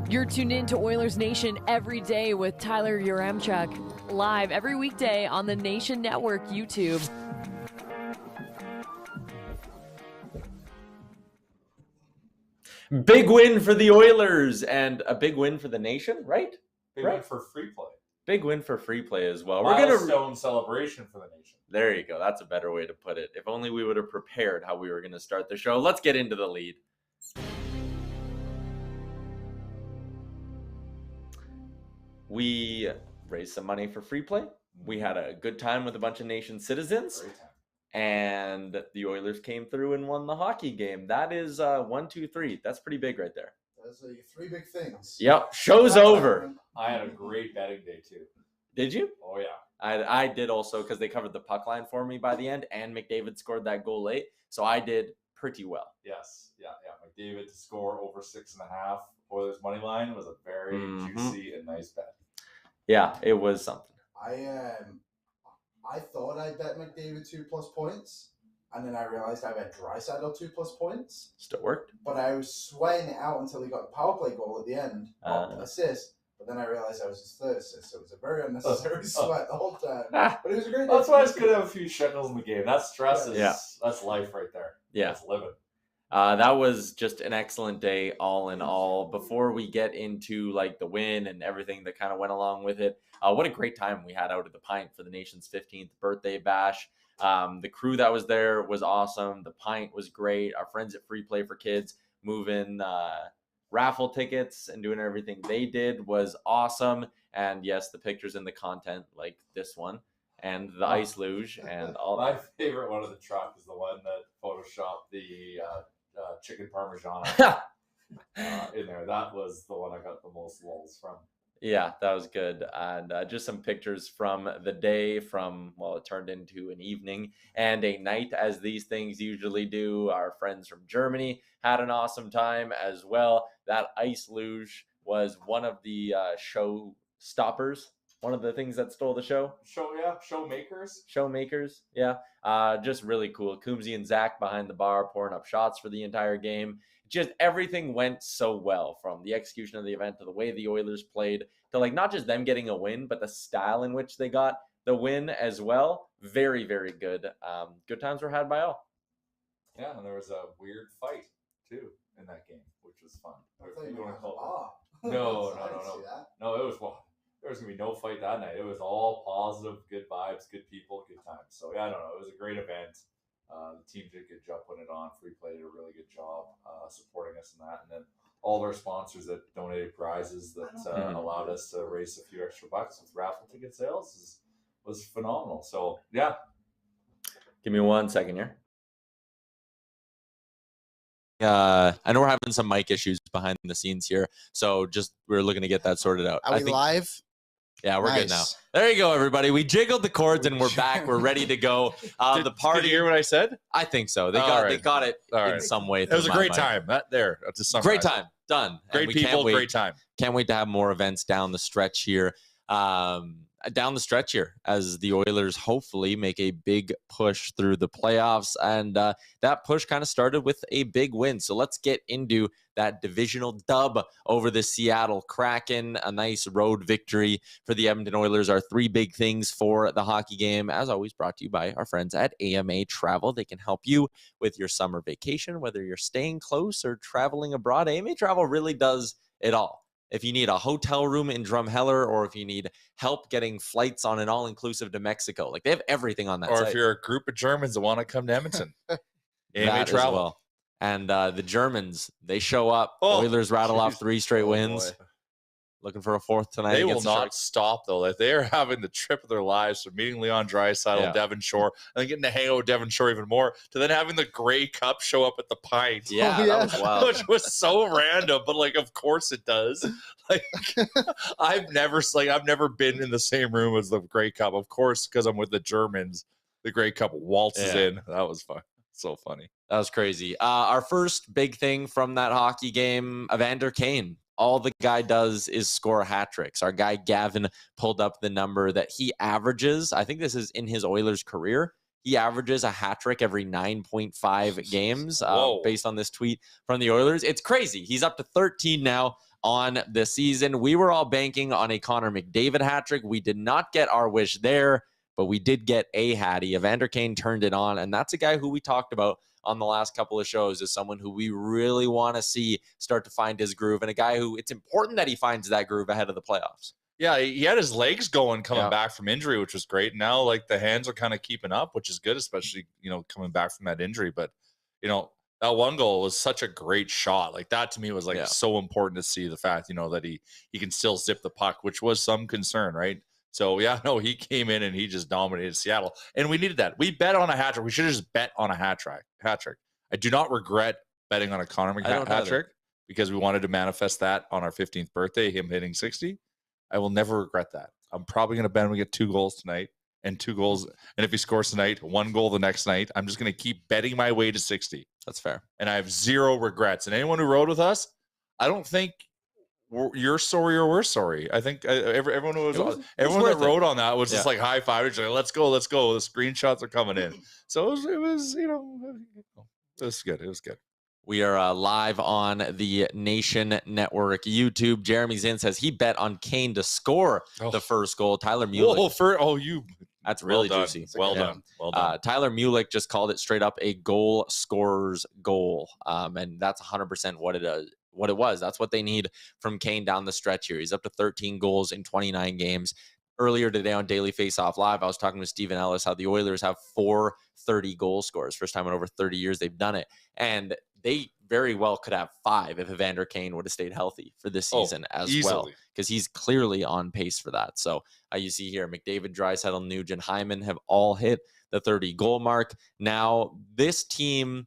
You're tuned in to Oilers Nation every day with Tyler Yaremchuk, live every weekday on the Nation Network YouTube. Big win for the Oilers and a big win for the nation, right? Big win for free play. Big win for free play as well. Milestone celebration for the nation. There you go. That's a better way to put it. If only we would have prepared how we were going to start the show. Let's get into the lead. We raised some money for free play. We had a good time with a bunch of nation citizens. Great time. And the Oilers came through and won the hockey game. That is 1, 2, 3. That's pretty big right there. Those are your three big things. Yep. Show's over. I had a great betting day too. Did you? Oh yeah. I did also, because they covered the puck line for me by the end, and McDavid scored that goal late. So I did pretty well. Yes. Yeah. McDavid to score over 6.5. Oilers money line was a very juicy and nice bet. Yeah, it was something. I thought I bet McDavid 2+ points, and then I realized I bet Draisaitl 2+ points. Still worked. But I was sweating it out until he got the power play goal at the end, assist. But then I realized I was his third assist, so it was a very unnecessary sweat the whole time. But it was a great. That's why it's good to have a few shuttles in the game. That stress is that's life right there. Yeah, that's living. That was just an excellent day, all in all. Before we get into like the win and everything that kind of went along with it, what a great time we had out at the Pint for the nation's 15th birthday bash. The crew that was there was awesome. The Pint was great. Our friends at Free Play for Kids moving raffle tickets and doing everything they did was awesome. And yes, the pictures and the content like this one and the ice luge and all My that. favorite one of the truck is the one that photoshopped the chicken parmesan in there. That was the one I got the most lulls from. Yeah, that was good. And just some pictures from the day it turned into an evening and a night, as these things usually do. Our friends from Germany had an awesome time as well. That ice luge was one of the show stoppers, one of the things that stole the show. Showmakers, yeah. Just really cool. Coombsy and Zach behind the bar pouring up shots for the entire game. Just everything went so well, from the execution of the event to the way the Oilers played to like not just them getting a win, but the style in which they got the win as well. Very, very good. Good times were had by all. Yeah, and there was a weird fight too in that game, which was fun. No, it was well. There was gonna be no fight that night. It was all positive, good vibes, good people, good times. So yeah, I don't know. It was a great event. The team did a good job putting it on. Free Play did a really good job supporting us in that. And then all of our sponsors that donated prizes that allowed us to raise a few extra bucks with raffle ticket sales was phenomenal. So, yeah. Give me 1 second here. I know we're having some mic issues behind the scenes here. So we're looking to get that sorted out. Are we live? Yeah, we're good now. There you go, everybody. We jiggled the cords and we're back. We're ready to go. The party. Did you hear what I said? I think so. They got it in some way. It was a great time. Great time. Done. Great people. Great time. Can't wait to have more events down the stretch here. As the Oilers hopefully make a big push through the playoffs. And that push kind of started with a big win. So let's get into that divisional dub over the Seattle Kraken. A nice road victory for the Edmonton Oilers. Our three big things for the hockey game, as always, brought to you by our friends at AMA Travel. They can help you with your summer vacation, whether you're staying close or traveling abroad. AMA Travel really does it all. If you need a hotel room in Drumheller, or if you need help getting flights on an all-inclusive to Mexico, like they have everything on that or site. If you're a group of Germans that want to come to Edmonton, AMA Travel. Well. And the Germans, they show up. Oilers rattle off 3 straight wins. Boy. Looking for a fourth tonight. They will not stop, though. Like, they are having the trip of their lives from meeting Leon Draisaitl, Devon Shore, and then getting to hang out with Devon Shore even more, to then having the Grey Cup show up at the Pint. Yeah, that was wild. Which was so random, but like, of course it does. Like, I've never been in the same room as the Grey Cup. Of course, because I'm with the Germans, the Grey Cup waltzes in. That was fun. So funny. That was crazy. Our first big thing from that hockey game, Evander Kane. All the guy does is score hat tricks. Our guy Gavin pulled up the number that he averages. I think this is in his Oilers career. he averages a hat trick every 9.5 games based on this tweet from the Oilers. It's crazy. He's up to 13 now on the season. We were all banking on a Connor McDavid hat trick. We did not get our wish there, but we did get a hattie. Evander Kane turned it on, and that's a guy who we talked about on the last couple of shows as someone who we really want to see start to find his groove, and a guy who it's important that he finds that groove ahead of the playoffs. Yeah, he had his legs going coming back from injury, which was great. Now, like, the hands are kind of keeping up, which is good, especially, coming back from that injury. But, that one goal was such a great shot. Like, that to me was so important to see the fact, that he can still zip the puck, which was some concern, right? So, he came in and he just dominated Seattle. And we needed that. We bet on a hat trick. We should have just bet on a hat trick. I do not regret betting on a Connor McDavid hat trick because we wanted to manifest that on our 15th birthday, him hitting 60. I will never regret that. I'm probably going to bet we get 2 goals tonight and 2 goals. And if he scores tonight, 1 goal the next night, I'm just going to keep betting my way to 60. That's fair. And I have 0 regrets. And anyone who rode with us, I don't think you're sorry or we're sorry. I think everyone that rode on that was just like high five. Like, let's go. The screenshots are coming in. So it was good. It was good. We are live on the Nation Network YouTube. Jeremy Zinn says he bet on Kane to score the first goal. Tyler Mulick. That's really juicy. Well done. Tyler Mulick just called it straight up a goal scorer's goal. And that's 100% what it was. That's what they need from Kane down the stretch here. He's up to 13 goals in 29 games. Earlier today on Daily Faceoff Live, I was talking with Stephen Ellis how the Oilers have 4 30 goal scorers. First time in over 30 years they've done it. And they very well could have 5 if Evander Kane would have stayed healthy for this season well, because he's clearly on pace for that. So you see here, McDavid, Draisaitl, Nugent, Hyman have all hit the 30-goal mark. Now, this team,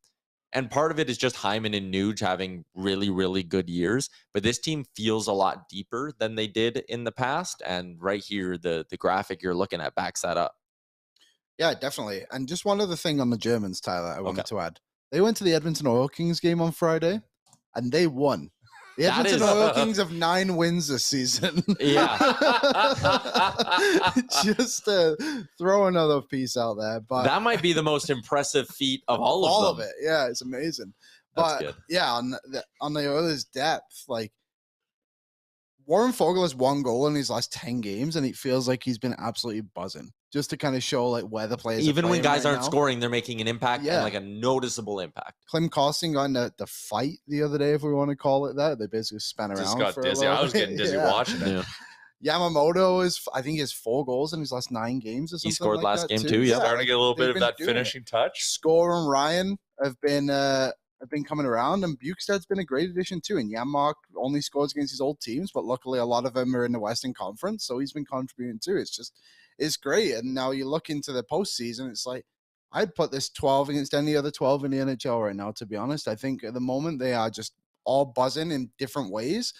and part of it is just Hyman and Nuge having really, really good years, but this team feels a lot deeper than they did in the past. And right here, the graphic you're looking at backs that up. Yeah, definitely. And just one other thing on the Germans, Tyler, I wanted to add. They went to the Edmonton Oil Kings game on Friday, and they won. The Edmonton Oil Kings have 9 wins this season. Yeah. Just throw another piece out there. But that might be the most impressive feat of all of them. All of it. Yeah, it's amazing. But yeah, on the Oilers' depth, like, Warren Fogle has 1 goal in his last 10 games, and it feels like he's been absolutely buzzing. Just to kind of show like where the players even are when guys right aren't now. Scoring, they're making an impact and like a noticeable impact. Clem Costin got in the fight the other day, if we want to call it that. They basically span around. Just got dizzy. I was getting dizzy watching it. Yamamoto I think he has 4 goals in his last 9 games or something. He scored like last that game too. Yeah, starting to get a little bit of that finishing touch. Score and Ryan have been coming around, and Bukestad's been a great addition too. And Janmark only scores against his old teams, but luckily a lot of them are in the Western Conference, so he's been contributing too. It's great. And now you look into the postseason, it's like, I'd put this 12 against any other 12 in the NHL right now, to be honest. I think at the moment they are just all buzzing in different ways,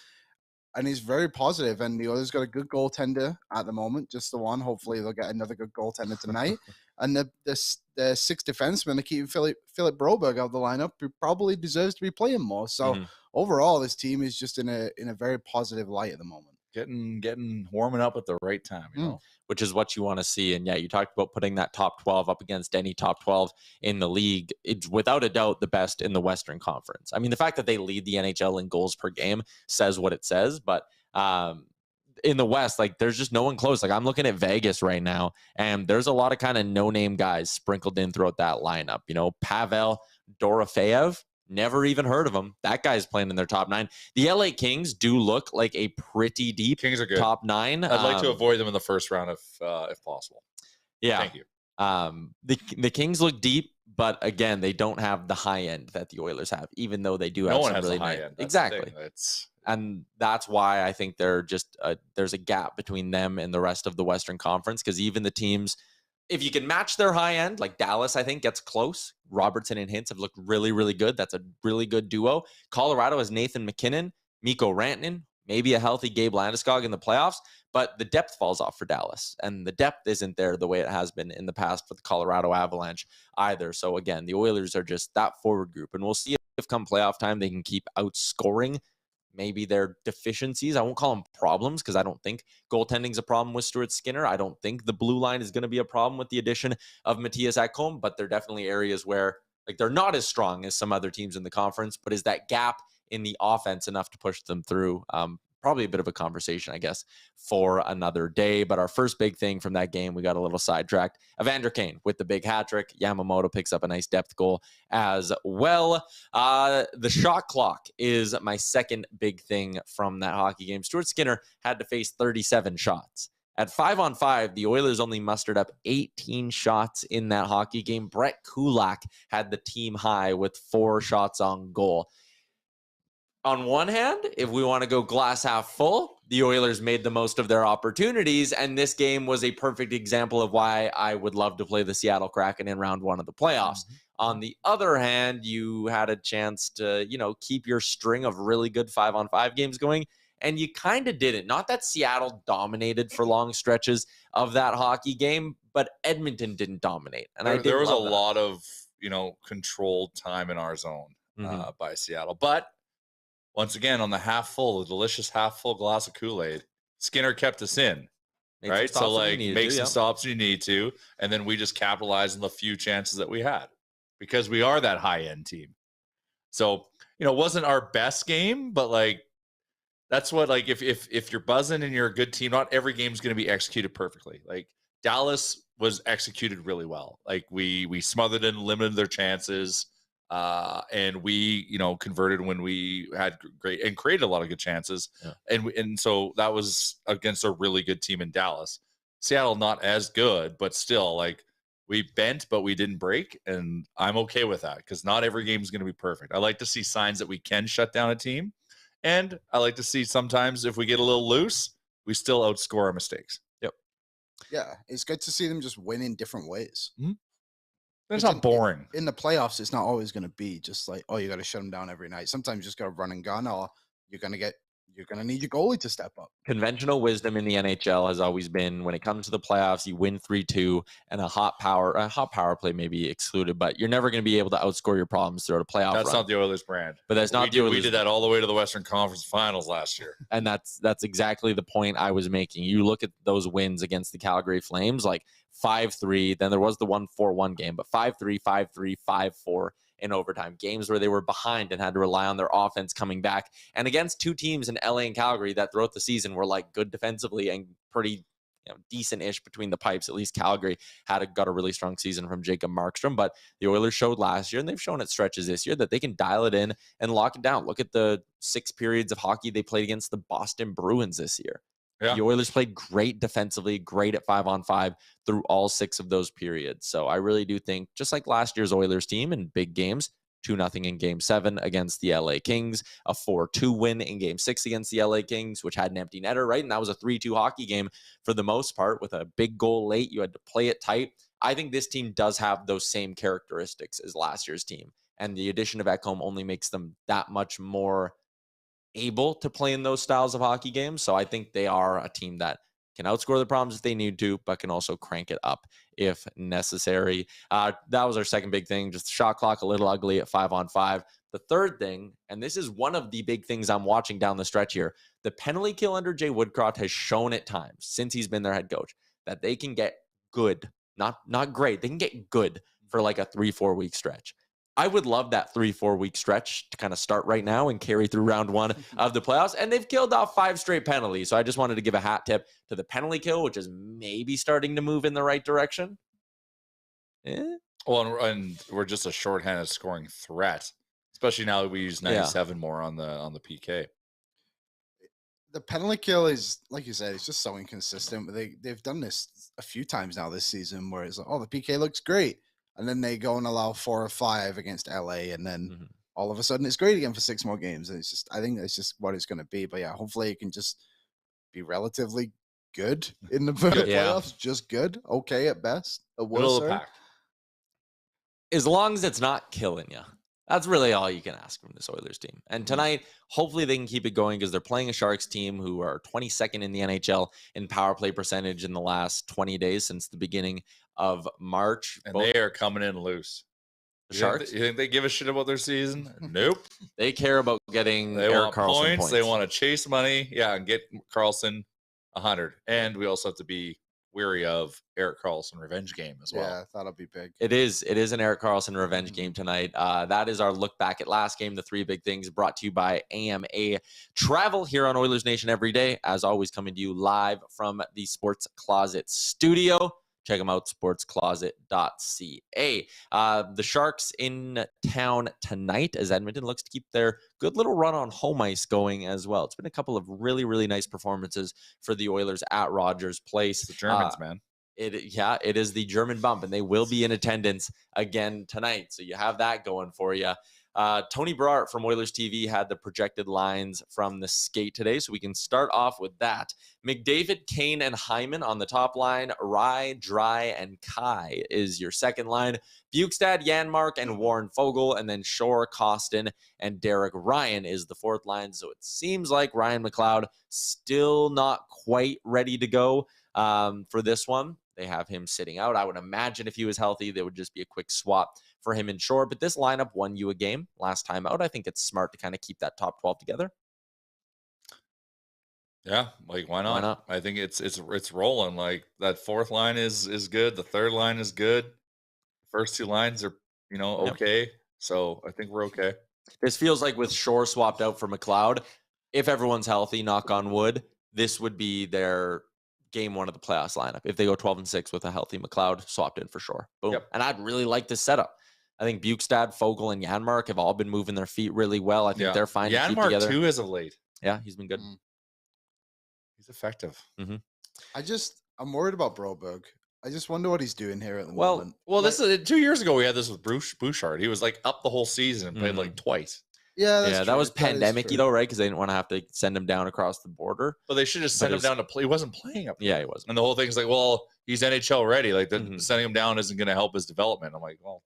and he's very positive. And the Oilers got a good goaltender at the moment, just the one. Hopefully they'll get another good goaltender tonight. And the 6 defensemen, they keep Philip Broberg out of the lineup, who probably deserves to be playing more. So overall, this team is just in a very positive light at the moment. Getting warming up at the right time, which is what you want to see. And yeah, you talked about putting that top 12 up against any top 12 in the league. It's without a doubt the best in the Western Conference. I mean, the fact that they lead the NHL in goals per game says what it says, but in the West, like, there's just no one close. Like, I'm looking at Vegas right now, and there's a lot of kind of no-name guys sprinkled in throughout that lineup. Pavel Dorofeyev, never even heard of him. That guy's playing in their top 9. The LA Kings do look like a pretty deep Kings are good. top 9. I'd like to avoid them in the first round if possible. Yeah. Thank you. The Kings look deep, but again, they don't have the high end that the Oilers have, even though they do have some really high end. Exactly. And that's why I think there's a gap between them and the rest of the Western Conference, because even the teams, if you can match their high end, like Dallas, I think gets close. Robertson and Hintz have looked really, really good. That's a really good duo. Colorado has Nathan McKinnon, Mikko Rantanen, maybe a healthy Gabe Landeskog in the playoffs, but the depth falls off for Dallas, and the depth isn't there the way it has been in the past for the Colorado Avalanche either. So again, the Oilers are just that forward group, and we'll see if come playoff time they can keep outscoring maybe their deficiencies. I won't call them problems because I don't think goaltending's a problem with Stuart Skinner. I don't think the blue line is going to be a problem with the addition of Matthias Ekholm, but they're definitely areas where like they're not as strong as some other teams in the conference, but is that gap in the offense enough to push them through? Probably a bit of a conversation, I guess, for another day. But our first big thing from that game, we got a little sidetracked. Evander Kane with the big hat trick. Yamamoto picks up a nice depth goal as well. The shot clock is my second big thing from that hockey game. Stuart Skinner had to face 37 shots. At 5-on-5, the Oilers only mustered up 18 shots in that hockey game. Brett Kulak had the team high with 4 shots on goal. On one hand, if we want to go glass half full, the Oilers made the most of their opportunities, and this game was a perfect example of why I would love to play the Seattle Kraken in round 1 of the playoffs. On the other hand, you had a chance to, keep your string of really good 5-on-5 games going, and you kind of didn't. Not that Seattle dominated for long stretches of that hockey game, but Edmonton didn't dominate. And there was a lot of, controlled time in our zone by Seattle. But once again, on the half full, the delicious half full glass of Kool-Aid, Skinner kept us in, right? So make some stops when you need to. And then we just capitalized on the few chances that we had because we are that high end team. So, it wasn't our best game, but that's what, if you're buzzing and you're a good team, not every game is going to be executed perfectly. Like Dallas was executed really well. Like we smothered and limited their chances. And we, converted when we had great and created a lot of good chances. Yeah. And so that was against a really good team in Dallas. Seattle, not as good, but still we bent, but we didn't break. And I'm okay with that because not every game is going to be perfect. I like to see signs that we can shut down a team. And I like to see sometimes if we get a little loose, we still outscore our mistakes. Yep. Yeah. It's good to see them just win in different ways. Mm-hmm. It's not boring. In the playoffs, it's not always going to be just you got to shut them down every night. Sometimes you just got to run and gun, or you're going to need your goalie to step up. Conventional wisdom in the NHL has always been when it comes to the playoffs, you win 3-2 and a hot power play may be excluded, but you're never going to be able to outscore your problems throughout a playoff That's run. not the Oilers brand. But that's not the Oilers. We did that all the way to the Western Conference Finals last year. And that's exactly the point I was making. You look at those wins against the Calgary Flames, 5-3, then there was the 1-4-1 game, but 5-3, 5-3, 5-4 in overtime. Games where they were behind and had to rely on their offense coming back. And against two teams in LA and Calgary that throughout the season were good defensively and pretty decent-ish between the pipes. At least Calgary got a really strong season from Jacob Markstrom, but the Oilers showed last year, and they've shown at stretches this year, that they can dial it in and lock it down. Look at the 6 periods of hockey they played against the Boston Bruins this year. Yeah. The Oilers played great defensively, great at 5-on-5 through all 6 of those periods. So I really do think, just like last year's Oilers team in big games, 2-0 in Game 7 against the LA Kings, a 4-2 win in Game 6 against the LA Kings, which had an empty netter, right? And that was a 3-2 hockey game for the most part with a big goal late. You had to play it tight. I think this team does have those same characteristics as last year's team. And the addition of Ekholm only makes them that much more able to play in those styles of hockey games. So I think they are a team that can outscore the problems if they need to, but can also crank it up if necessary. That was our second big thing, just the shot clock a little ugly at 5-on-5. The third thing, and this is one of the big things I'm watching down the stretch here, the penalty kill under Jay Woodcroft has shown at times since he's been their head coach that they can get good, not great. They can get good for a 3-4 week stretch. I would love that 3-4 week stretch to kind of start right now and carry through round 1 of the playoffs. And they've killed off 5 straight penalties. So I just wanted to give a hat tip to the penalty kill, which is maybe starting to move in the right direction. Well, and we're just a shorthanded scoring threat, especially now that we use 97 more on the PK. The penalty kill is, like you said, it's just so inconsistent. They've done this a few times now this season where it's the PK looks great. And then they go and allow 4 or 5 against LA, and then all of a sudden it's great again for 6 more games. And I think that's just what it's going to be. But yeah, hopefully it can just be relatively good in the playoffs. Just good, okay at best. Middle of the pack. As long as it's not killing you, that's really all you can ask from this Oilers team. And tonight, hopefully they can keep it going because they're playing a Sharks team who are 22nd in the NHL in power play percentage in the last 20 days since the beginning of March. And they are coming in loose. The Sharks? You think they give a shit about their season? Nope. They care about getting They Erik want Karlsson points. They want to chase money. Yeah, and get Karlsson 100. And we also have to be weary of Erik Karlsson revenge game as well. Yeah, that'll be big. It is an Erik Karlsson revenge game tonight. That is our look back at last game. The three big things brought to you by AMA Travel here on Oilers Nation every day. As always, coming to you live from the Sports Closet studio. Check them out, sportscloset.ca. The Sharks in town tonight as Edmonton looks to keep their good little run on home ice going as well. It's been a couple of really, really nice performances for the Oilers at Rogers Place. It's the Germans, man. It is the German bump, and they will be in attendance again tonight. So you have that going for you. Tony Berard from Oilers TV had the projected lines from the skate today, so we can start off with that. McDavid, Kane, and Hyman on the top line. Rye, Dry, and Kai is your second line. Bukestad, Janmark, and Warren Fogle, and then Shore, Costin, and Derek Ryan is the fourth line. So it seems like Ryan McLeod still not quite ready to go for this one. They have him sitting out. I would imagine if he was healthy, there would just be a quick swap for him in Shore. But this lineup won you a game last time out. I think it's smart to kind of keep that top 12 together. Yeah, like why not? Why not? I think it's rolling. Like that fourth line is good. The third line is good. First two lines are, okay. So I think we're okay. This feels like with Shore swapped out for McLeod, if everyone's healthy, knock on wood, this would be their game one of the playoffs lineup. If they go 12-6 with a healthy McLeod swapped in for Shore. Boom. Yep. And I'd really like this setup. I think Bukestad, Fogle, and Janmark have all been moving their feet really well. I think they're fine to keep together. Janmark too as of late. Yeah, he's been good. He's effective. Mm-hmm. I'm worried about Broberg. I just wonder what he's doing here at the moment. Well, this is 2 years ago. We had this with Bruce Bouchard. He was like up the whole season and played like twice. Yeah, that was pandemic-y though, right? Because they didn't want to have to send him down across the border. But they should just send him down to play. He wasn't playing up there. Yeah, he wasn't. And the whole thing's like, well, he's NHL ready. Like, sending him down isn't going to help his development. I'm like, well,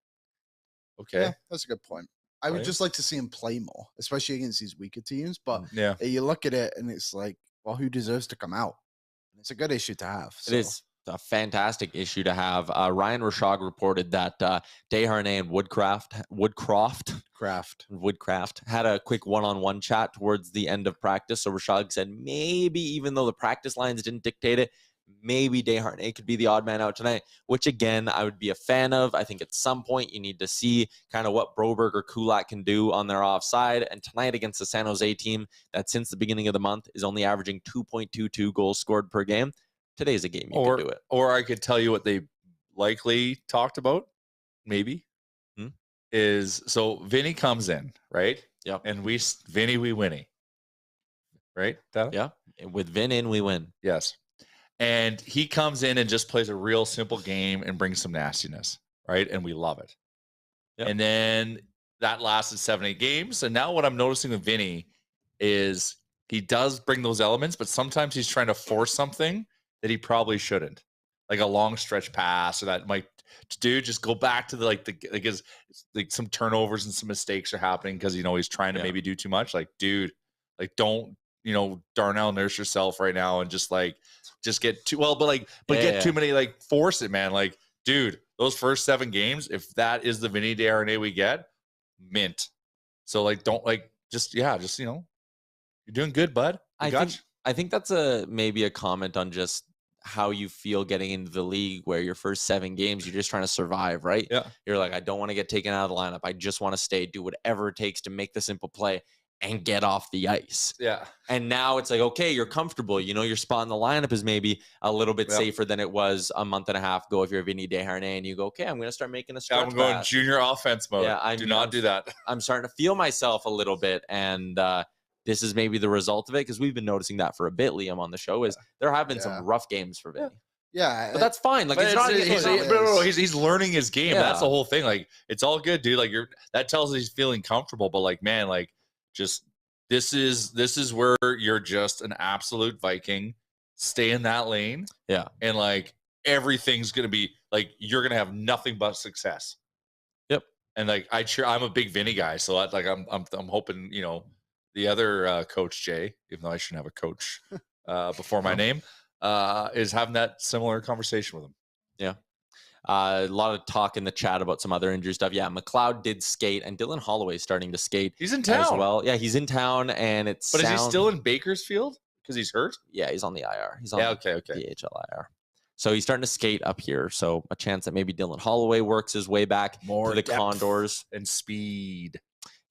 okay. Yeah, that's a good point. I would just like to see him play more, especially against these weaker teams. But you look at it and it's like, well, who deserves to come out? It's a good issue to have. So. It is a fantastic issue to have. Ryan Rishaug reported that Desharnais and Woodcraft had a quick one-on-one chat towards the end of practice. So Rishaug said maybe even though the practice lines didn't dictate it, maybe Desharnais could be the odd man out tonight, which again, I would be a fan of. I think at some point you need to see kind of what Broberg or Kulak can do on their offside. And tonight against the San Jose team that since the beginning of the month is only averaging 2.22 goals scored per game. Today's a game you can do it. Or I could tell you what they likely talked about, maybe, is so Vinny comes in, right? Yeah. And we Winnie. Right? Yeah. With Vin in, we win. Yes. And he comes in and just plays a real simple game and brings some nastiness, right? And we love it. Yep. And then that lasted 7-8 games. And now what I'm noticing with Vinny is he does bring those elements, but sometimes he's trying to force something that he probably shouldn't, like a long stretch pass, or that might, dude, just go back to like some turnovers and some mistakes are happening because he's trying to maybe do too much. Like, dude, like don't Darnell nurse yourself right now and just get too well, but get too many, like force it, man. Like, dude, those first 7 games, if that is the Vinny Desharnais we get, mint. So like, don't you're doing good, bud. I think that's maybe a comment on just how you feel getting into the league where your first 7 games, you're just trying to survive, right? Yeah. You're like, I don't want to get taken out of the lineup. I just want to stay, do whatever it takes to make the simple play and get off the ice. Yeah. And now it's like, okay, you're comfortable. Your spot in the lineup is maybe a little bit safer than it was a month and a half ago if you're Vinny Desharnais and you go, okay, I'm going to start making a stretch I'm going pass. junior offense mode. Yeah, do not do that. I'm starting to feel myself a little bit, and this is maybe the result of it, because we've been noticing that for a bit, Liam, on the show, is there have been some rough games for Vinny. Yeah, but that's fine. Like, he's learning his game. Yeah. That's the whole thing. Like, it's all good, dude. Like, that tells us he's feeling comfortable. But like, man, like, just this is where you're just an absolute Viking. Stay in that lane. Yeah, and like everything's gonna be like you're gonna have nothing but success. Yep. And like I'm a big Vinny guy, so I'm hoping the other coach Jay, even though I shouldn't have a coach before my name. Is having that similar conversation with him. Yeah. A lot of talk in the chat about some other injury stuff. Yeah, McLeod did skate, and Dylan Holloway's starting to skate. He's in town as well. Yeah, he's in town, and it's. But is he still in Bakersfield? Because he's hurt? Yeah, he's on the IR. He's on okay. the AHL IR. So he's starting to skate up here. So a chance that maybe Dylan Holloway works his way back to the Condors. And speed.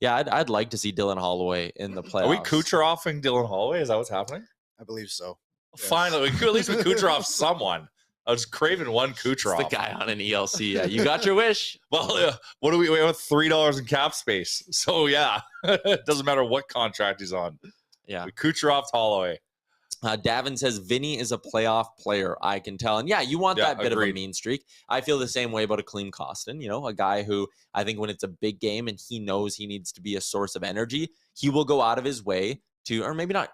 Yeah, I'd like to see Dylan Holloway in the playoffs. Are we Kucheroving Dylan Holloway? Is that what's happening? I believe so. Finally, at least we Kucherov someone. I was craving one Kucherov. It's the guy on an ELC. Yeah, you got your wish. Well, what do we have $3 in cap space? So yeah, it doesn't matter what contract he's on. Yeah, we Kucherov Holloway. Davin says Vinny is a playoff player. I can tell, and yeah, you want that bit of a mean streak. I feel the same way about a Klim Kostin. You know, a guy who I think when it's a big game and he knows he needs to be a source of energy, he will go out of his way to, or maybe not.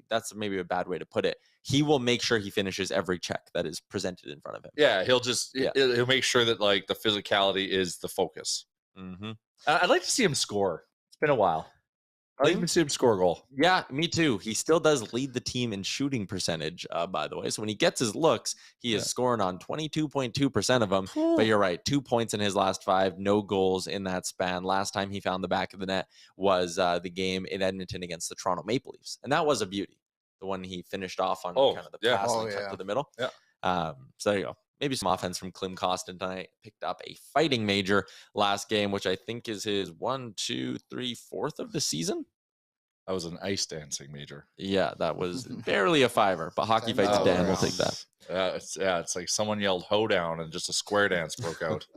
That's maybe a bad way to put it. He will make sure he finishes every check that is presented in front of him. Yeah, he'll make sure that like the physicality is the focus. Mm-hmm. I'd like to see him score. It's been a while. I'd like to see him score a goal. Yeah, me too. He still does lead the team in shooting percentage, by the way. So when he gets his looks, he is scoring on 22.2% of them. But you're right, 2 points in his last 5, no goals in that span. Last time he found the back of the net was the game in Edmonton against the Toronto Maple Leafs. And that was a beauty. The one he finished off on kind of the pass and cut to the middle. Yeah. So there you go. Maybe some offense from Klim Kostin tonight. Picked up a fighting major last game, which I think is his 4th of the season. That was an ice dancing major. Yeah, that was barely a 5 but Hockey Fights Dan will take that. It's like someone yelled "hoedown" and just a square dance broke out.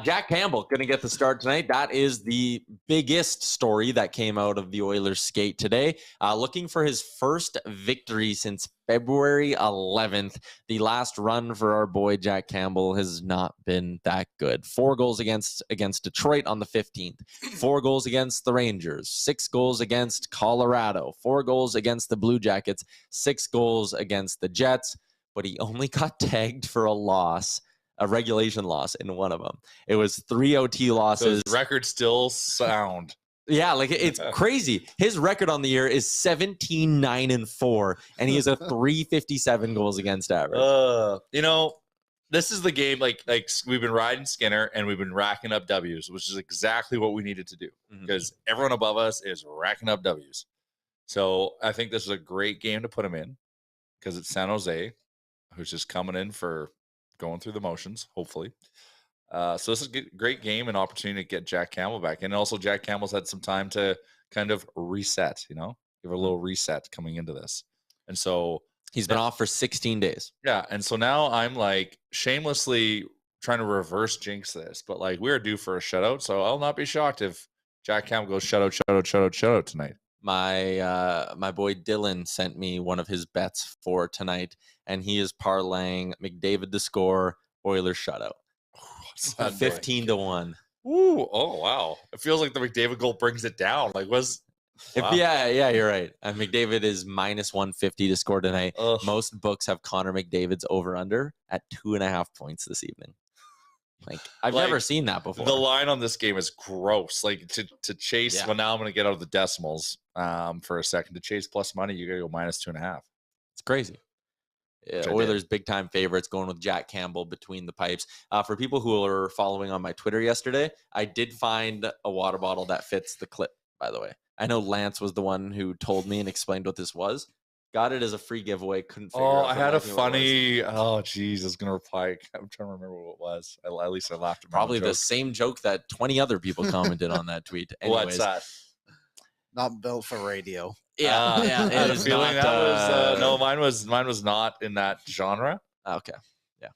Jack Campbell going to get the start tonight. That is the biggest story that came out of the Oilers skate today. Looking for his first victory since February 11th. The last run for our boy Jack Campbell has not been that good. 4 goals against Detroit on the 15th. 4 goals against the Rangers. 6 goals against Colorado. 4 goals against the Blue Jackets. 6 goals against the Jets. But he only got tagged for a regulation loss in one of them. It was 3 OT losses. So his record still sound. Yeah, like it's crazy. His record on the year is 17-9-4, and he has a 357 goals against average. You know, this is the game. Like we've been riding Skinner and we've been racking up W's, which is exactly what we needed to do because everyone above us is racking up W's. So I think this is a great game to put him in because it's San Jose, who's just coming in for going through the motions, hopefully. So this is a great game and opportunity to get Jack Campbell back. And also Jack Campbell's had some time to kind of reset, give a little reset coming into this. And so he's been off for 16 days. Yeah. And so now I'm like shamelessly trying to reverse jinx this, but like we're due for a shutout. So I'll not be shocked if Jack Campbell goes shutout tonight. My boy Dylan sent me one of his bets for tonight, and he is parlaying McDavid to score, Oilers shutout. 15-1. Ooh, oh wow! It feels like the McDavid goal brings it down. Like wow. Yeah, you're right. McDavid is -150 to score tonight. Ugh. Most books have Connor McDavid's over/under at 2.5 points this evening. Like I've never seen that before. The line on this game is gross. Like to chase. Yeah. Well, now I'm going to get out of the decimals for a second. To chase plus money, you got to go -2.5. It's crazy. Oilers big time favorites going with Jack Campbell between the pipes. For people who are following on my Twitter yesterday, I did find a water bottle that fits the clip. By the way, I know Lance was the one who told me and explained what this was. Got it as a free giveaway. Couldn't figure out. I had a funny. Oh, geez, I was gonna reply. I'm trying to remember what it was. At least I laughed at probably the same joke that 20 other people commented on that tweet. Anyways. What's that? Not built for radio. Yeah. I had a feeling that was no. Mine was not in that genre. Okay. Yeah.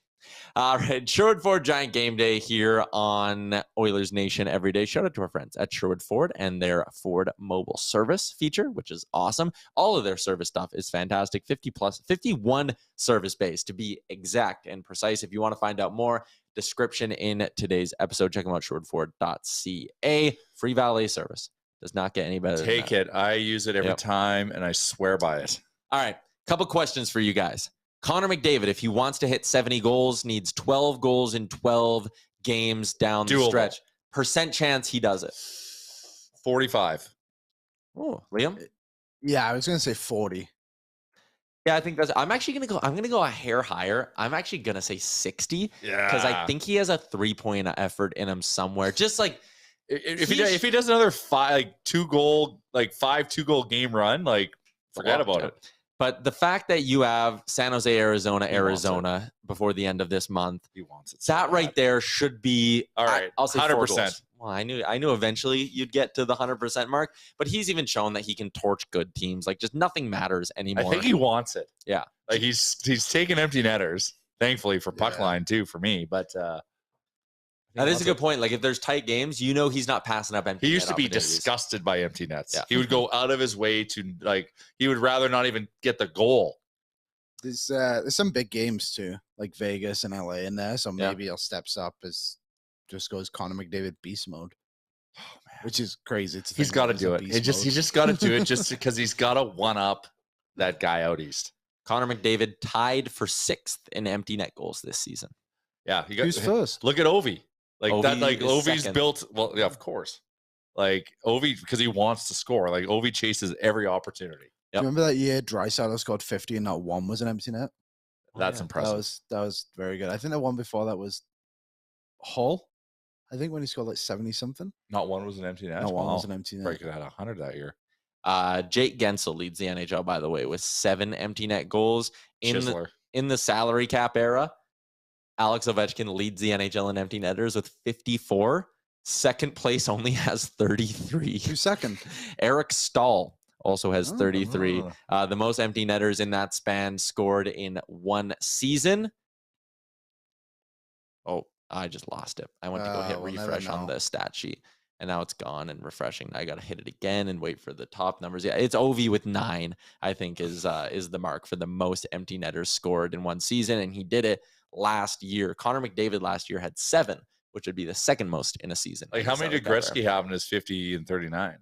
All right. Sherwood Ford Giant Game Day here on Oilers Nation Everyday. Shout out to our friends at Sherwood Ford and their Ford Mobile Service feature, which is awesome. All of their service stuff is fantastic. 51 service bays to be exact and precise. If you want to find out more, description in today's episode. Check them out, sherwoodford.ca. Free valet service. Does not get any better. Take it. I use it every time, and I swear by it. All right. Couple questions for you guys. Connor McDavid, if he wants to hit 70 goals, needs 12 goals in 12 games down the stretch. Percent chance he does it. 45. Oh, Liam? Yeah, I was going to say 40. Yeah, I think that's. I'm actually gonna go. I'm gonna go a hair higher. I'm actually gonna say 60. Yeah, because I think he has a 3-point effort in him somewhere. Just like if he does another 5 2-goal game run, like forget about it. But the fact that you have San Jose, Arizona before the end of this month, he wants it. So that bad. right there should be all right. I'll say 100%. Well, I knew eventually you'd get to the 100% mark, but he's even shown that he can torch good teams. Like just nothing matters anymore. I think he wants it. Yeah, like he's taking empty netters. Thankfully for puck line too for me, but that is a good point. Like if there's tight games, he's not passing up empty. He used to be disgusted by empty nets. Yeah. He would go out of his way to he would rather not even get the goal. There's some big games too, like Vegas and LA in there, so maybe he'll steps up as just goes Connor McDavid beast mode. Oh man, which is crazy. He's got to do it. He just got to do it just because he's got to one up that guy out east. Connor McDavid tied for 6th in empty net goals this season. Yeah, who's first? Look at Ovi. Ovi's second. built. Well, yeah, of course. Like Ovi because he wants to score. Like Ovi chases every opportunity. Yep. Do you remember that year Draisaitl scored 50 and not one was an empty net? That's impressive. That was very good. I think the one before that was Hull. I think when he scored like 70 something. Not one was an empty net. Not one was an empty net. Breaking had 100 that year. Jake Gensel leads the NHL, by the way, with 7 empty net goals in the salary cap era. Alex Ovechkin leads the NHL in empty netters with 54. Second place only has 33. Who's second? Eric Stahl also has 33. The most empty netters in that span scored in one season. Oh, I just lost it. I went to go hit refresh on the stat sheet, and now it's gone and refreshing. I got to hit it again and wait for the top numbers. Yeah, it's Ovi with 9, I think, is the mark for the most empty netters scored in one season, and he did it last year. Connor McDavid last year had 7, which would be the second most in a season. Like how many did Gretzky have in his 50 and 39?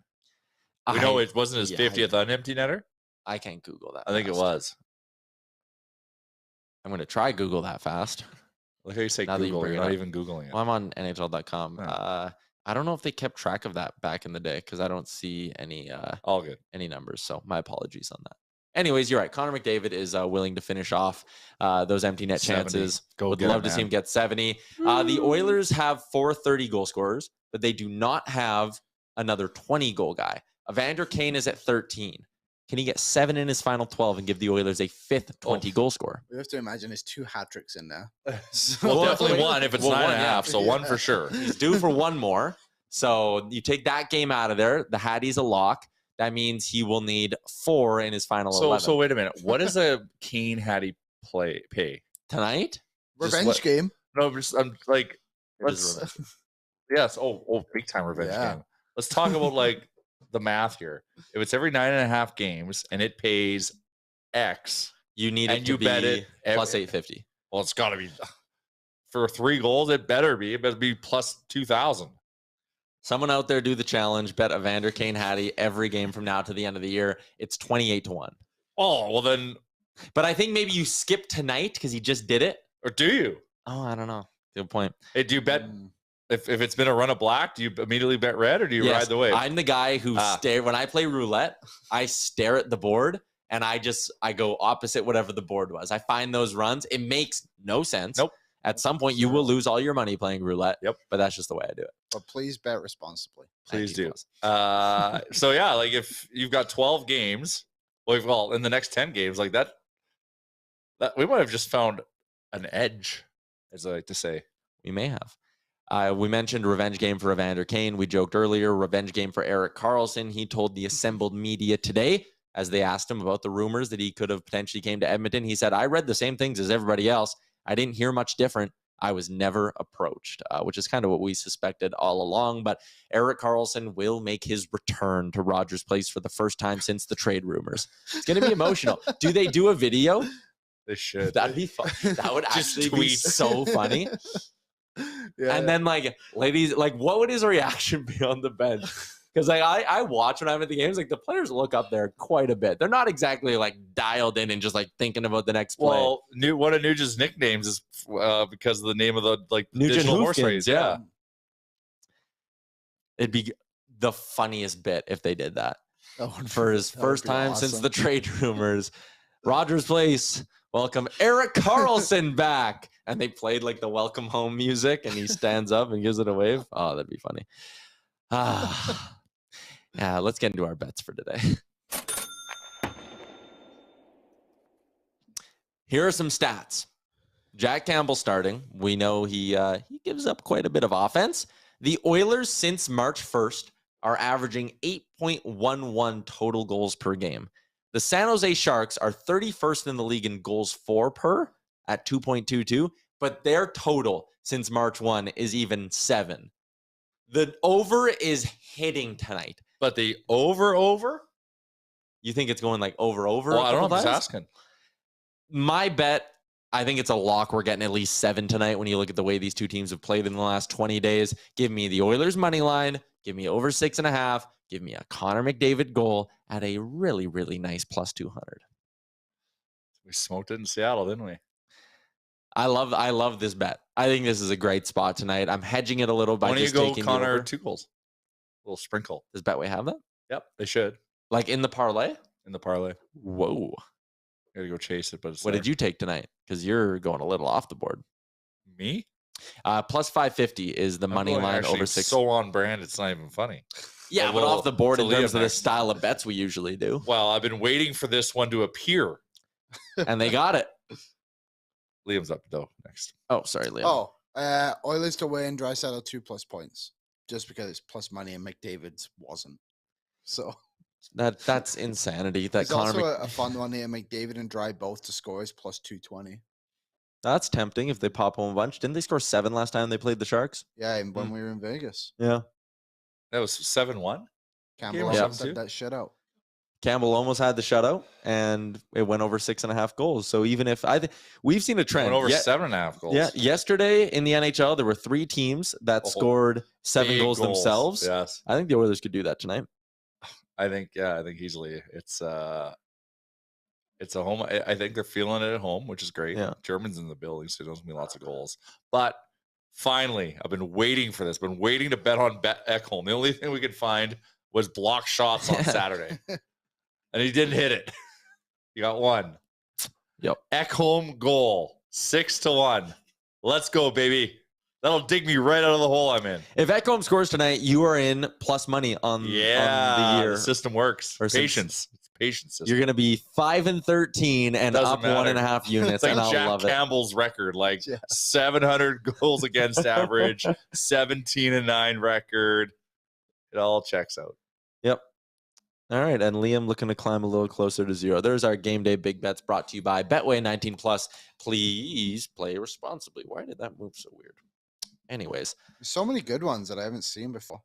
We know it wasn't his 50th unempty netter. I can't Google that. I think it was. I'm going to try Google that fast. Look how you say Google. You're not even Googling it. Well, I'm on NHL.com. I don't know if they kept track of that back in the day because I don't see any all good any numbers. So my apologies on that. Anyways, you're right. Connor McDavid is willing to finish off those empty net 70. chances. Would love to see him get 70. The Oilers have 4 30-goal scorers, but they do not have another 20-goal guy. Evander Kane is at 13. Can he get 7 in his final 12 and give the Oilers a 5th 20-goal scorer? We have to imagine there's 2 hat tricks in there. Well, definitely one if it's 9.5. So one for sure. He's due for one more. So you take that game out of there. The Hattie's a lock. That means he will need 4 in his final 11. So wait a minute. What does a Kane Hattie pay tonight? Revenge game. No, I'm like, yes. Oh, big time revenge game. Let's talk about like the math here. If it's every 9.5 games and it pays X, you need it to be bet it plus 850. Well, it's got to be for 3 goals. It better be plus 2,000. Someone out there do the challenge. Bet Evander Kane Hattie every game from now to the end of the year. It's 28-1. Oh, well then. But I think maybe you skip tonight because he just did it. Or do you? Oh, I don't know. Good point. Hey, do you bet if it's been a run of black? Do you immediately bet red or do you ride the wave? I'm the guy who stare when I play roulette. I stare at the board and I go opposite whatever the board was. I find those runs. It makes no sense. Nope. At some point, you will lose all your money playing roulette. Yep. But that's just the way I do it. But please bet responsibly. Please do. So yeah, like if you've got 12 games, well, in the next 10 games, like that we might have just found an edge, as I like to say. We may have. We mentioned revenge game for Evander Kane. We joked earlier, revenge game for Erik Karlsson. He told the assembled media today, as they asked him about the rumors that he could have potentially came to Edmonton. He said, I read the same things as everybody else. I didn't hear much different. I was never approached, which is kind of what we suspected all along. But Erik Karlsson will make his return to Rogers Place for the first time since the trade rumors. It's going to be emotional. Do they do a video? They should. That'd be fun. That would actually be so funny. Yeah. And then, like, ladies, like, what would his reaction be on the bench? Because like I watch when I'm at the games, like the players look up there quite a bit. They're not exactly like dialed in and just like thinking about the next play. Well, one of Nugent's nicknames is because of the name of the divisional horse race. Yeah, it'd be the funniest bit if they did that for his first time since the trade rumors. Rogers Place, welcome Erik Karlsson back. And they played like the welcome home music, and he stands up and gives it a wave. Oh, that'd be funny. Yeah, let's get into our bets for today. Here are some stats. Jack Campbell starting. We know he gives up quite a bit of offense. The Oilers since March 1st are averaging 8.11 total goals per game. The San Jose Sharks are 31st in the league in goals for per at 2.22, but their total since March 1 is even 7. The over is hitting tonight. But the over? You think it's going like over? Well, I don't know. I'm just asking. My bet, I think it's a lock. We're getting at least 7 tonight when you look at the way these two teams have played in the last 20 days. Give me the Oilers money line. Give me over 6.5. Give me a Connor McDavid goal at a really, really nice plus 200. We smoked it in Seattle, didn't we? I love this bet. I think this is a great spot tonight. I'm hedging it a little by just taking the Connor over. 2 goals. A little sprinkle. Does Betway have that? Yep, they should. Like in the parlay? In the parlay. Whoa. Gotta go chase it, but it's What did you take tonight? Because you're going a little off the board. Me? Plus 550 is the money line over 6. So on brand, it's not even funny. Yeah, but off the board in terms of the next. style of bets we usually do. Well, I've been waiting for this one to appear. And they got it. Liam's up, though, next. Oh, sorry, Liam. Oilers to win, Draisaitl 2+ points. Just because it's plus money and McDavid's wasn't. So that's insanity. That there's Connor also a fun one here. McDavid and Dry both to score is plus 220. That's tempting if they pop home a bunch. Didn't they score 7 last time they played the Sharks? Yeah, and when we were in Vegas. Yeah. That was 7-1? Campbell almost had that shutout. Campbell almost had the shutout, and it went over 6.5 goals. So even if we've seen a trend. Went over 7.5 goals. Yeah. Yesterday in the NHL, there were 3 teams that scored 7 goals themselves. Yes. I think the Oilers could do that tonight. I think easily. It's a home. I think they're feeling it at home, which is great. Yeah. Germans in the building, so there's gonna be lots of goals. But finally, I've been waiting for this. Been waiting to bet on Ekholm. The only thing we could find was block shots on Saturday, and he didn't hit it. He got 1. Yep. Ekholm goal 6-1. Let's go, baby. That'll dig me right out of the hole I'm in. If Ekholm scores tonight, you are in plus money on the year. The system works. Or Patience. It's patience system. You're going to be 5-13 and up matter. 1.5 units, It's like and I'll Jack love Campbell's record, like 700 goals against average, 17-9 record. It all checks out. Yep. All right, and Liam looking to climb a little closer to 0. There's our game day big bets brought to you by Betway 19+. Please play responsibly. Why did that move so weird? Anyways. So many good ones that I haven't seen before.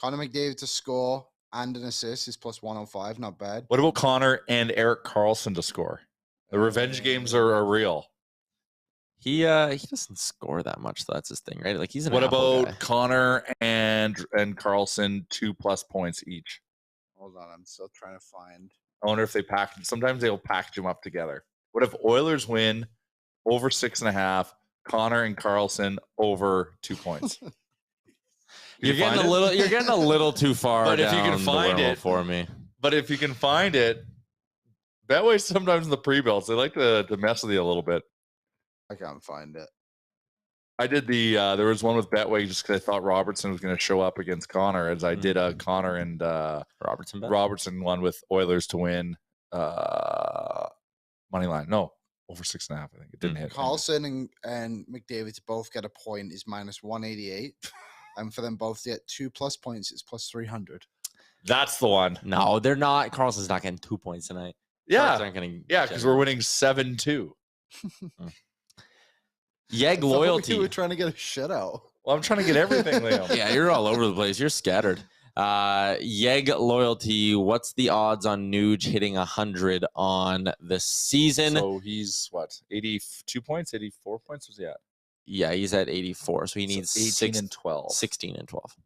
Connor McDavid to score and an assist is plus 105. Not bad. What about Connor and Erik Karlsson to score? The revenge games are real. He doesn't score that much, so that's his thing, right? Like he's an What Apple about guy. Connor and Karlsson 2+ points each? Hold on, I'm still trying to find. I wonder if they package. Sometimes they'll package them up together. What if Oilers win over 6.5? Connor and Karlsson over 2 points. You're getting a little too far. But if you can down find the wormhole it for me. But if you can find it, Betway sometimes in the pre-builds, they like to mess with you a little bit. I can't find it. I did there was one with Betway just because I thought Robertson was going to show up against Connor, as I did a Connor and Robertson one with Oilers to win money line. No, over 6.5. I think it didn't hit. Karlsson and McDavid to both get a point is minus 188. And for them both to get 2+ points, it's plus 300. That's the one. No, they're not. Carlson's not getting 2 points tonight. Yeah, because we're winning 7-2. Yeg loyalty. We were trying to get a shutout. Well, I'm trying to get everything, Liam. Yeah, you're all over the place. You're scattered. Yeg loyalty. What's the odds on Nuge hitting 100 on the season? So he's what, 82 points, 84 points? Was he at? Yeah, he's at 84. So he needs 18 and 12. 16 and 12.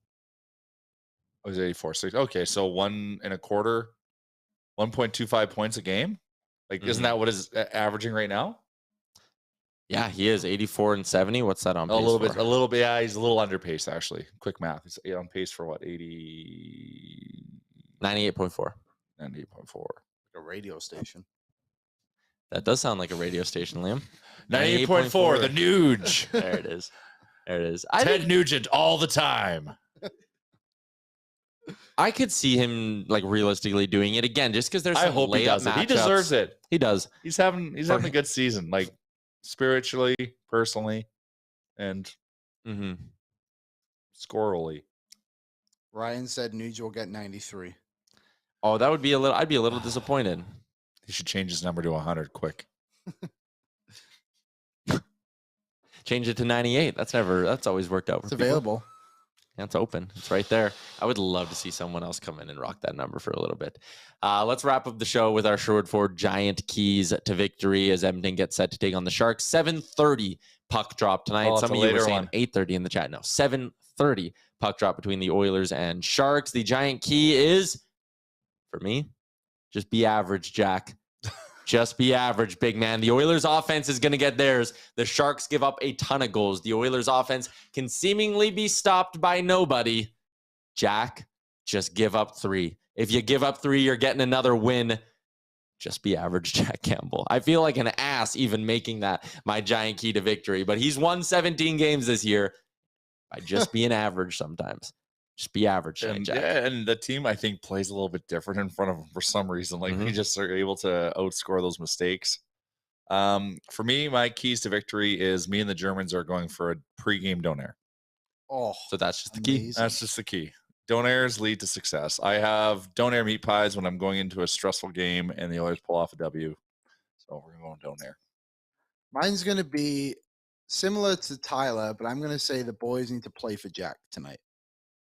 Oh, he's 84. Okay, so 1 1/4, 1.25 points a game. Like, isn't that what is averaging right now? Yeah, he is 84 and 70. What's that on pace a little for? bit. Yeah, he's a little under pace actually. Quick math. He's on pace for what? 80. 98.4. 98.4. Like a radio station. That does sound like a radio station, Liam. 98.4, the Nuge. There it is. There it is. Ted Nugent all the time. I could see him like realistically doing it again, just because there's. I hope he does it. He deserves it. He does. He's having a good season, like spiritually, personally, and scorally. Ryan said Nuge will get 93. Oh, that would be a little. I'd be a little disappointed. He should change his number to 100 quick. Change it to 98. That's always worked out. It's available. Yeah, it's open. It's right there. I would love to see someone else come in and rock that number for a little bit. Let's wrap up the show with our Sherwood Ford GIANT keys to victory as Edmonton gets set to take on the Sharks. 7:30 puck drop tonight. Some of you were saying 8:30 in the chat. No, 7:30 puck drop between the Oilers and Sharks. The GIANT key is, for me, just be average, Jack. Just be average, big man. The Oilers offense is going to get theirs. The Sharks give up a ton of goals. The Oilers offense can seemingly be stopped by nobody. Jack, just give up 3. If you give up 3, you're getting another win. Just be average, Jack Campbell. I feel like an ass even making that my GIANT key to victory, but he's won 17 games this year by just being average sometimes. Just be average, and, Jack. Yeah, and the team, I think, plays a little bit different in front of him for some reason. Like, we just are able to outscore those mistakes. For me, my keys to victory is me and the Germans are going for a pregame donair. Oh, so that's just the key. That's just the key. Donairs lead to success. I have donair meat pies when I'm going into a stressful game and the Oilers pull off a W. So we're going donair. Mine's going to be similar to Tyler, but I'm going to say the boys need to play for Jack tonight.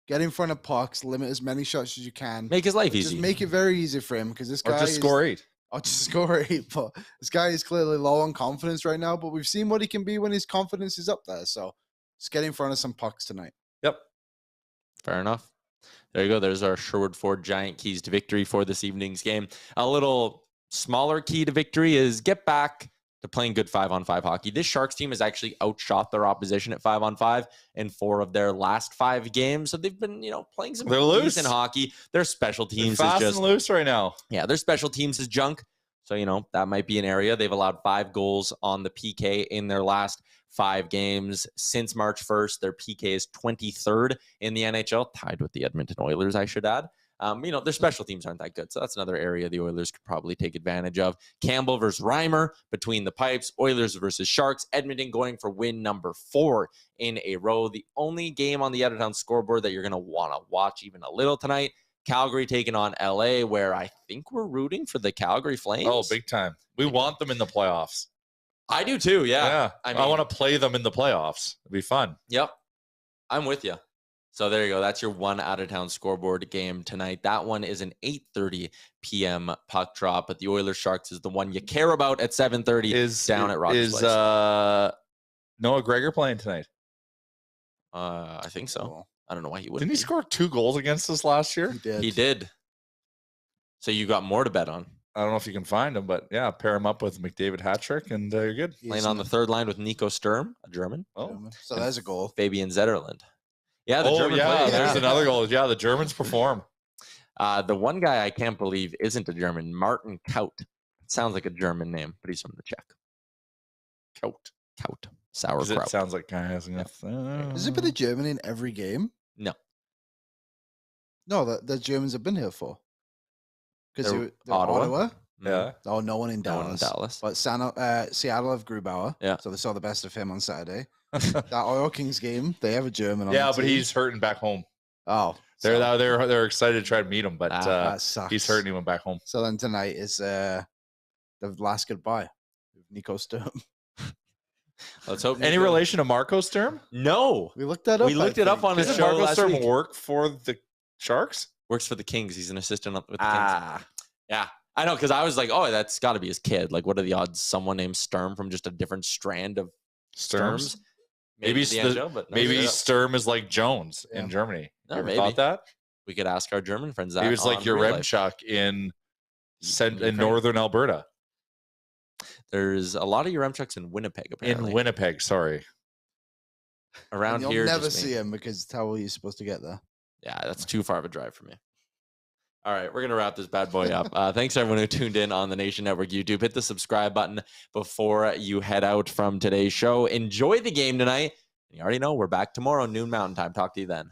Get in front of pucks, limit as many shots as you can. Make his life easy. Just make it very easy for him because this guy. Or just score 8. I'll just score 8. But this guy is clearly low on confidence right now, but we've seen what he can be when his confidence is up there. So just get in front of some pucks tonight. Yep. Fair enough. There you go. There's our Sherwood Ford GIANT keys to victory for this evening's game. A little smaller key to victory is get back to playing good 5-on-5 hockey. This Sharks team has actually outshot their opposition at 5-on-5 in 4 of their last 5 games. So they've been, playing some decent hockey. Their special teams They're fast is just and loose right now. Yeah, their special teams is junk. So, that might be an area. They've allowed 5 goals on the PK in their last 5 games. Since March 1st, their PK is 23rd in the NHL, tied with the Edmonton Oilers, I should add. Their special teams aren't that good. So that's another area the Oilers could probably take advantage of. Campbell versus Reimer between the pipes. Oilers versus Sharks. Edmonton going for win number 4 in a row. The only game on the out-of-town scoreboard that you're going to want to watch even a little tonight. Calgary taking on LA, where I think we're rooting for the Calgary Flames. Oh, big time. We want them in the playoffs. I do too, yeah. I want to play them in the playoffs. It'd be fun. Yep. I'm with you. So there you go. That's your one out-of-town scoreboard game tonight. That one is an 8:30 p.m. puck drop, but the Oilers Sharks is the one you care about at 7:30 down at Rogers Place. Is Noah Gregor playing tonight? I think so. I don't know why he wouldn't. Didn't he score 2 goals against us last year? He did. So you got more to bet on. I don't know if you can find him, but yeah, pair him up with McDavid hat trick, and you're good. Playing on the third line with Nico Sturm, a German. Oh, so there's a goal. Fabian Zetterlund. Yeah, the German player. There's another goal. Yeah, the Germans perform. The one guy I can't believe isn't a German, Martin Kaut. Sounds like a German name, but he's from the Czech. Kaut. Sauerkraut. It sounds like guy has Has it been a German in every game? No. No, the Germans have been here for. Because They're Ottawa. Yeah. Oh, no one in Dallas. But Seattle have Grubauer. Yeah. So they saw the best of him on Saturday. That Oil Kings game, they have a German on the but team. he's hurting back home. Oh. They're excited to try to meet him, but that sucks. he's hurting him back home. So then tonight is the last goodbye with Nico Sturm. Let's hope. Any relation to Marco Sturm? No. We looked that up. We looked it up on his Doesn't show Marco last Sturm week. work for the Sharks? Works for the Kings. He's an assistant with the Kings. Yeah. I know, because I was like, oh, that's got to be his kid. Like, what are the odds someone named Sturm from just a different strand of Sturms? Maybe Sturm is like Jones in Germany. No, you ever maybe. thought that? We could ask our German friends that. He was like Yaremchuk in northern Alberta. There's a lot of Yaremchuks in Winnipeg, apparently. In Winnipeg, sorry. Around You'll here, never see him because how are you supposed to get there? Yeah, that's too far of a drive for me. All right, we're going to wrap this bad boy up. Thanks, everyone who tuned in on the Nation Network YouTube. Hit the subscribe button before you head out from today's show. Enjoy the game tonight. You already know we're back tomorrow, noon Mountain Time. Talk to you then.